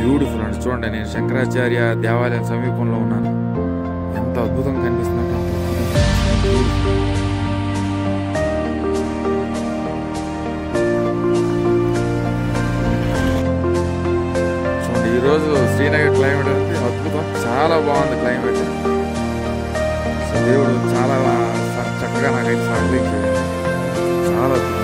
Beautiful అండి. చూడండి, నేను శంకరాచార్య దేవాలయం సమీపంలో ఉన్నాను. ఎంత అద్భుతంగా కనిపిస్తుందంటే అంత అద్భుతం. చూడండి, ఈరోజు శ్రీనగర్ క్లైమేట్ అనేది అద్భుతం, చాలా బాగుంది క్లైమేట్. సో దేవుడు చాలా చక్కగా నాకైతే సహకరించాడు, చాలా అద్భుతం.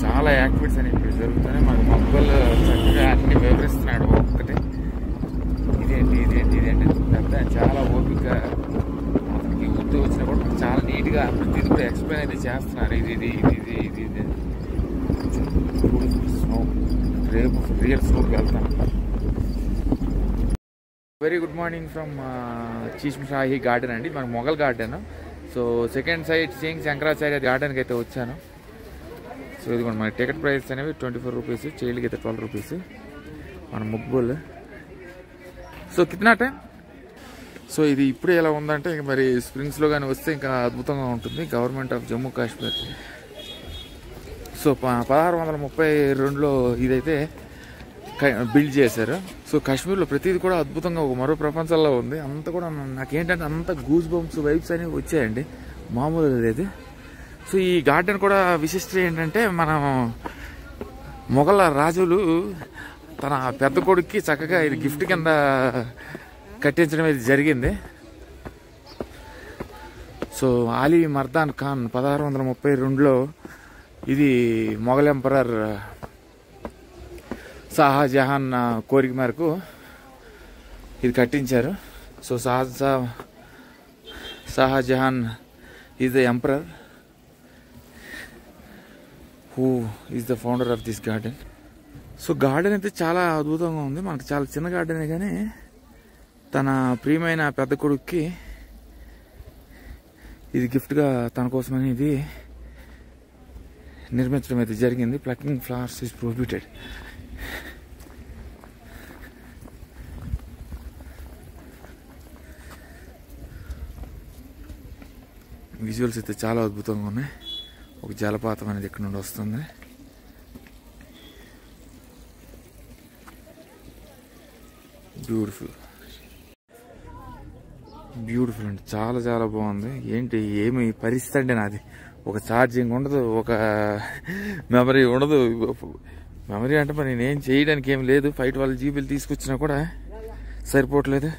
చాలా యాక్టివిటీస్ అని ఇప్పుడు జరుగుతున్నాయి. మనకు మొక్కలు చక్కగా అన్ని వివరిస్తున్నాడు ఒక్కటే, ఇదేంటి పెద్ద చాలా ఓపిక, అతనికి గుర్తు వచ్చినా కూడా మనకు చాలా నీట్గా ప్రతిదీ కూడా ఎక్స్ప్లెయిన్ అయితే చేస్తున్నారు. ఇది స్నో, రేపు రియల్ స్నోకి వెళ్తాను. Very good morning from Chashme Shahi garden అండి, మనకు Mughal garden. So second sightseeing Shankaracharya గార్డెన్కి అయితే వచ్చాను. సో ఇదిగోండి, మన టికెట్ ప్రైస్ అనేవి 24 రూపీస్, చైల్డ్కి అయితే 12 రూపీస్. మన ముగ్గుల్. సో కిतना టైం. సో ఇది ఇప్పుడే ఎలా ఉందంటే ఇంక మరి స్ప్రింగ్స్లో కానీ వస్తే ఇంకా అద్భుతంగా ఉంటుంది. Government of Jammu Kashmir. So 1632లో ఇదైతే బిల్డ్ చేశారు. సో కాశ్మీర్లో ప్రతిదీ కూడా అద్భుతంగా ఒక మరో ప్రపంచంలో ఉంది. అంత కూడా నాకేంటంటే అంత గూస్ బంప్స్ వైబ్స్ అనేవి వచ్చాయండి, మామూలుగా లేదు. సో ఈ గార్డెన్ కూడా విశిష్టత ఏంటంటే, మనం మొఘల్ రాజులు తన పెద్ద కొడుక్కి చక్కగా ఇది గిఫ్ట్ కింద కట్టించడం ఇది జరిగింది. సో ఆలీ మర్దాన్ ఖాన్ 1632లో ఇది మొఘల్ ఎంపరర్ షాజహాన్ కోరిక మేరకు ఇది కట్టించారు. So Shahjahan is the emperor who is the founder of this garden. So garden అయితే చాలా అద్భుతంగా ఉంది. మనకు చాలా చిన్న గార్డెనే కానీ తన ప్రియమైన పెద్ద కొడుక్కి ఇది గిఫ్ట్గా తన కోసమని ఇది నిర్మించడం అయితే జరిగింది. Plucking flowers is prohibited. Visuals అయితే చాలా అద్భుతంగా ఉన్నాయి. ఒక జలపాతం అనేది ఇక్కడ నుండి వస్తుంది. బ్యూటిఫుల్. బ్యూటిఫుల్ అండి, చాలా చాలా బాగుంది. ఏంటి ఏమి పరిస్థితి అంటే నాది, ఒక ఛార్జింగ్ ఉండదు, ఒక మెమరీ ఉండదు. మెమరీ అంటే మరి నేనేం చేయడానికి ఏం లేదు. 512 జీబీలు తీసుకొచ్చినా కూడా సరిపోవట్లేదు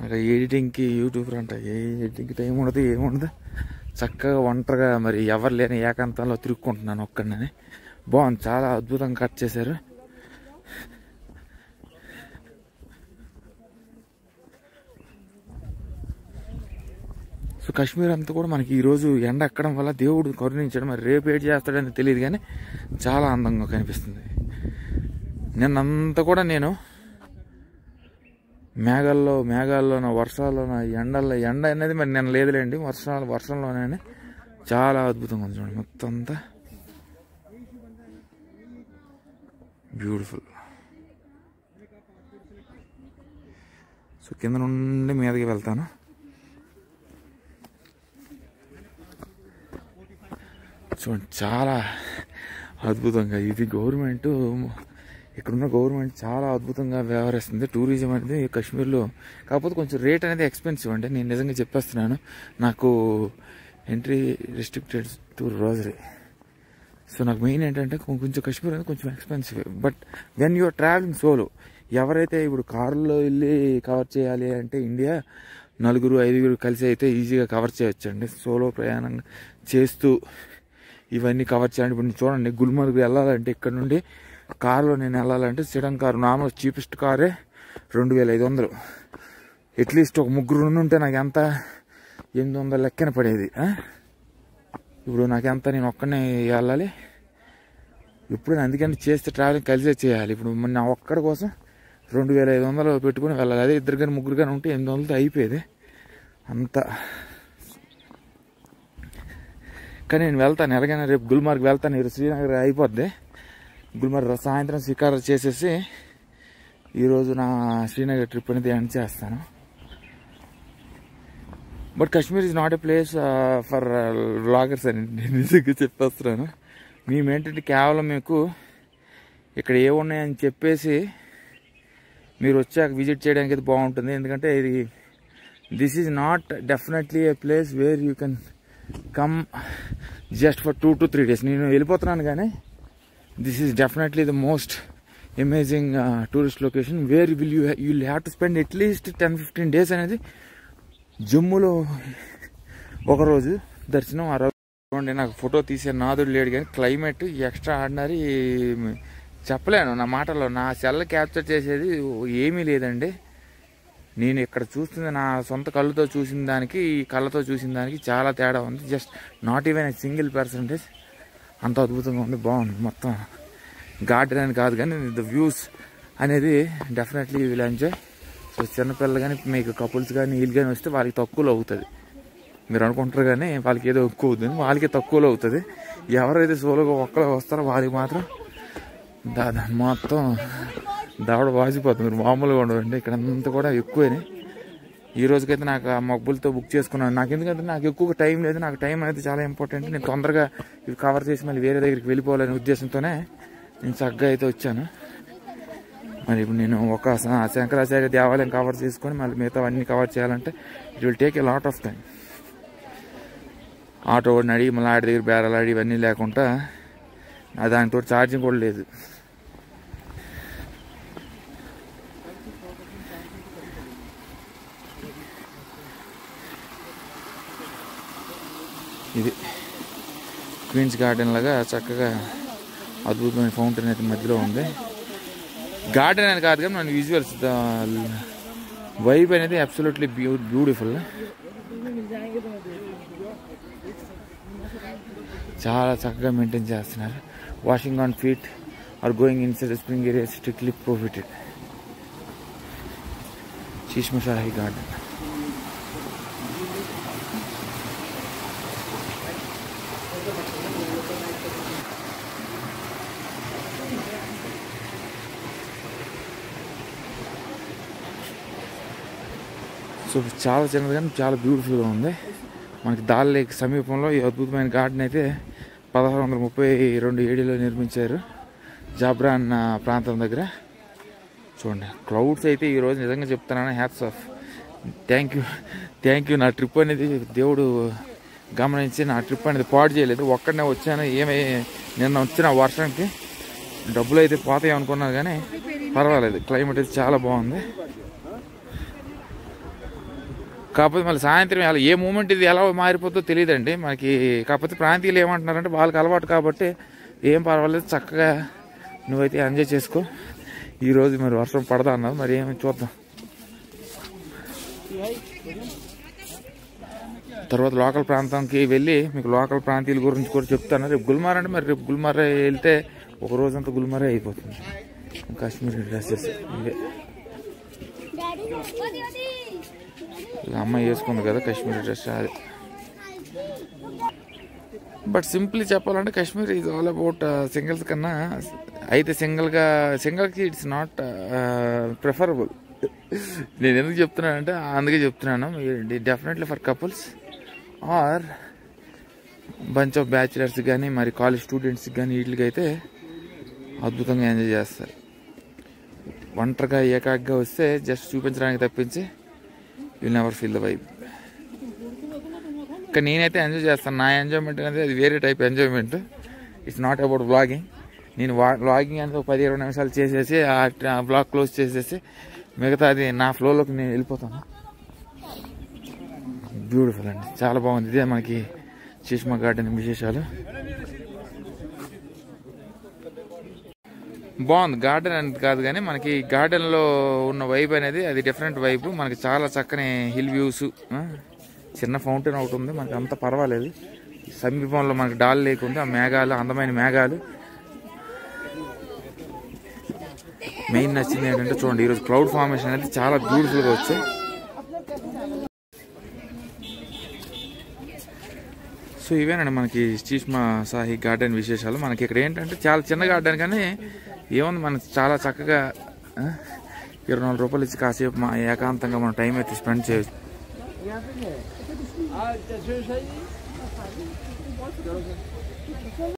నాకు. ఎడిటింగ్కి యూట్యూబ్ అంట, ఏ ఎడిటింగ్కి టైం ఉండదు, ఏముండదు. చక్కగా ఒంటరిగా మరి ఎవరు లేని ఏకాంతంలో తిరుక్కుంటున్నాను ఒక్కడిని. బాగుంది, చాలా అద్భుతంగా కట్ చేశారు. సో కాశ్మీర్ అంతా కూడా మనకి ఈరోజు ఎండ ఎక్కడం వల్ల దేవుడు కరుణించడం, మరి రేపు ఏడు చేస్తాడని తెలియదు కానీ చాలా అందంగా కనిపిస్తుంది. నిన్నంతా కూడా నేను మేఘాల్లోనో వర్షాల్లోనో ఎండ అనేది మరి నిన్న లేదులేండి, వర్షంలోనే చాలా అద్భుతంగా ఉంది చూడండి. మొత్తం అంతా బ్యూటిఫుల్. సో కింద నుండి మీదకి వెళ్తాను. చూడండి చాలా అద్భుతంగా. ఇది గవర్నమెంట్, ఇక్కడున్న గవర్నమెంట్ చాలా అద్భుతంగా వ్యవహరిస్తుంది టూరిజం అనేది కాశ్మీర్లో. కాకపోతే కొంచెం రేట్ అనేది ఎక్స్పెన్సివ్ అండి, నేను నిజంగా చెప్పేస్తున్నాను. నాకు entry restricted to rosary. So నాకు మెయిన్ ఏంటంటే కొంచెం కాశ్మీర్ అనేది కొంచెం expensive. But when you're travelling solo, ఎవరైతే ఇప్పుడు కారులో వెళ్ళి కవర్ చేయాలి అంటే ఇండియా 4-5 కలిసి అయితే ఈజీగా కవర్ చేయొచ్చండి. సోలో ప్రయాణం చేస్తూ ఇవన్నీ కవర్ చేయాలి. ఇప్పుడు చూడండి, గుల్మర్గ్ వెళ్ళాలంటే ఇక్కడ నుండి కారులో నేను వెళ్ళాలంటే సిడన్ కారు, నార్మల్ చీపెస్ట్ కారే 2500. అట్లీస్ట్ ఒక ముగ్గురు ఉంటే నాకు ఎంత 800 లెక్కన పడేది. ఇప్పుడు నాకెంత, నేను ఒక్కనే వెళ్ళాలి ఇప్పుడు. అందుకని చేస్తే ట్రావెలింగ్ కలిసే చేయాలి. ఇప్పుడు నా ఒక్కడి కోసం 2500 పెట్టుకుని వెళ్ళాలి. అదే ఇద్దరు కానీ ముగ్గురు కానీ ఉంటే 800తో అయిపోయేది అంతా. కానీ నేను వెళ్తాను ఎలాగైనా, రేపు గుల్మార్గ్ వెళ్తాను. ఈరోజు శ్రీనగర్ అయిపోద్ది. గుల్మార్గ్ సాయంత్రం షికారు చేసేసి ఈరోజు నా శ్రీనగర్ ట్రిప్ అనేది ఎండ్ చేస్తాను. But Kashmir is not a place for vloggers అని నేను నిజంగా చెప్పేస్తున్నాను. మేమేంటంటే కేవలం మీకు ఇక్కడ ఏమున్నాయని చెప్పేసి మీరు వచ్చాక విజిట్ చేయడానికి అయితే బాగుంటుంది. ఎందుకంటే ఇది this is not definitely A place where you can come just for 2 to 3 days. నేను వెళ్ళిపోతున్నాను కానీ this is definitely the most amazing tourist location where will have to spend at least 10-15 days అనేది. జమ్మూలో ఒకరోజు దర్శనం, ఆ రోజు చూడండి. నాకు ఫోటో తీసే నాదుడు లేడు కానీ క్లైమేట్ ఎక్స్ట్రా ఆర్డినరీ చెప్పలేను నా మాటల్లో. నా సెల్ క్యాప్చర్ చేసేది ఏమీ లేదండి. నేను ఇక్కడ చూస్తుంది నా సొంత కళ్ళతో చూసిన దానికి, ఈ కళ్ళతో చూసిన దానికి చాలా తేడా ఉంది. Just not even a single percentage. అంత అద్భుతంగా ఉంది, బాగుంది. మొత్తం గార్డెన్ అని కాదు కానీ ద వ్యూస్ అనేది డెఫినెట్లీ విల్ ఎంజాయ్. సో చిన్నపిల్లలు కానీ మీకు కపుల్స్ కానీ వీళ్ళు కానీ వస్తే వాళ్ళకి తక్కువలో అవుతుంది. మీరు అనుకుంటారు కానీ వాళ్ళకి ఏదో ఎక్కువ అవుతుంది, వాళ్ళకి తక్కువలో అవుతుంది. ఎవరైతే సోలోగా ఒక్కరు వస్తారో వాళ్ళకి మాత్రం మొత్తం దవడ వాసిపోతుంది. మీరు మామూలుగా ఉండదండి, ఇక్కడ అంతా కూడా ఎక్కువని. ఈ రోజుకైతే నాకు ఆ మబ్బులతో బుక్ చేసుకున్నాను. నాకు ఎందుకంటే నాకు ఎక్కువ టైం లేదు, నాకు టైం అనేది చాలా ఇంపార్టెంట్. నేను తొందరగా ఇవి కవర్ చేసి మళ్ళీ వేరే దగ్గరికి వెళ్ళిపోవాలనే ఉద్దేశంతోనే నేను చక్కగా అయితే వచ్చాను. మరి ఇప్పుడు నేను ఒక శంకరాచార్య దేవాలయం కవర్ చేసుకొని మళ్ళీ మిగతా అన్నీ కవర్ చేయాలంటే it will take a lot of time. Auto వాడిని అడిగి మళ్ళీ ఆడి దగ్గర బేరాలు ఆడి ఇవన్నీ లేకుండా దానితో ఛార్జింగ్ కూడా లేదు. ఇది క్వీన్స్ గార్డెన్ లాగా చక్కగా అద్భుతమైన ఫౌంటైన్ అయితే మధ్యలో ఉంది. గార్డెన్ అని కాదు కానీ మన విజువల్స్, ద వైబ్ అనేది అబ్సల్యూట్లీ బ్యూటిఫుల్. చాలా చక్కగా మెయింటైన్ చేస్తున్నారు. Washing on feet are going inside spring area strictly prohibited. Chashma Shahi garden. So చాలా చిన్నది కానీ చాలా బ్యూటిఫుల్గా ఉంది. మనకి దాల్ లేక్ సమీపంలో ఈ అద్భుతమైన గార్డెన్ అయితే 1632 ADలో నిర్మించారు, జాబ్రాన్ ప్రాంతం దగ్గర. చూడండి క్లౌడ్స్ అయితే ఈరోజు నిజంగా చెప్తున్నాను హ్యాట్స్ ఆఫ్. Thank you. నా ట్రిప్ అనేది దేవుడు గమనించి నా ట్రిప్ అనేది పాడు చేయలేదు. ఒక్కడనే వచ్చాను. నిన్న వచ్చిన వర్షానికి డబ్బులు అయితే పోతాయి అనుకున్నాను, కానీ పర్వాలేదు. క్లైమేట్ అయితే చాలా బాగుంది. కాకపోతే మళ్ళీ సాయంత్రం ఏ మూమెంట్ ఇది ఎలా మారిపోతుందో తెలియదండి మనకి. కాకపోతే ప్రాంతీయులు ఏమంటున్నారంటే వాళ్ళకి అలవాటు కాబట్టి ఏం పర్వాలేదు, చక్కగా నువ్వైతే ఎంజాయ్ చేసుకో. ఈరోజు మరి వర్షం పడదా అన్నారు, మరి ఏమి చూద్దాం. తర్వాత లోకల్ ప్రాంతానికి వెళ్ళి మీకు లోకల్ ప్రాంతీయుల గురించి కూడా చెప్తాను. రేపు గుల్మార్ అంటే మరి రేపు గుల్మార్ వెళ్తే ఒక రోజంతా గుల్మారే అయిపోతుంది. కాశ్మీరీ డ్రెస్సెస్ ఇవే అమ్మాయి వేసుకుంది కదా కాశ్మీరీ డ్రెస్. అది బట్ సింప్లీ చెప్పాలంటే Kashmir is all about singles కన్నా అయితే సింగిల్కి ఇట్స్ నాట్ ప్రిఫరబుల్. నేను ఎందుకు చెప్తున్నానంటే అందుకే చెప్తున్నాను. Definitely for couples or bunch of bachelors కానీ మరి కాలేజ్ స్టూడెంట్స్కి కానీ వీటికైతే అద్భుతంగా ఎంజాయ్ చేస్తారు. ఒంటరిగా ఏకాగ్గా వస్తే జస్ట్ చూపించడానికి తప్పించి will never feel the vibe. కానీ నేనైతే ఎంజాయ్ చేస్తాను. నా ఎంజాయ్మెంట్ అనేది అది వేరే type enjoyment. It's not about vlogging. నేను వ్లాగింగ్ అనేది ఒక 10-20 నిమిషాలు చేసేసి ఆ బ్లాగ్ క్లోజ్ చేసేసి మిగతా అది నా ఫ్లోలోకి నేను వెళ్ళిపోతాను. బ్యూటిఫుల్ అండి, చాలా బాగుంది. ఇదే మనకి చీష్మా గార్డెన్ విశేషాలు. బాగుంది గార్డెన్ అనేది కాదు కానీ మనకి గార్డెన్లో ఉన్న వైబ్ అనేది అది డిఫరెంట్ వైబ్. మనకి చాలా చక్కని హిల్ వ్యూస్, చిన్న ఫౌంటైన్ ఒకటి ఉంది. మనకి అంత పర్వాలేదు. సమీపంలో మనకి డాల్ లేక్ ఉంది. ఆ మేఘాలు, అందమైన మేఘాలు. మెయిన్ నచ్చింది ఏంటంటే చూడండి, ఈరోజు క్లౌడ్ ఫార్మేషన్ అనేది చాలా బ్యూటిఫుల్గా వచ్చాయి. సో ఇవేనండి మనకి చీష్మా షాహీ గార్డెన్ విశేషాలు. మనకి ఇక్కడ ఏంటంటే చాలా చిన్న గార్డెన్ కానీ ఏముంది, మనకి చాలా చక్కగా 24 రూపాయలు ఇచ్చి కాసేపు ఏకాంతంగా మన టైం అయితే స్పెండ్ చేయొచ్చు.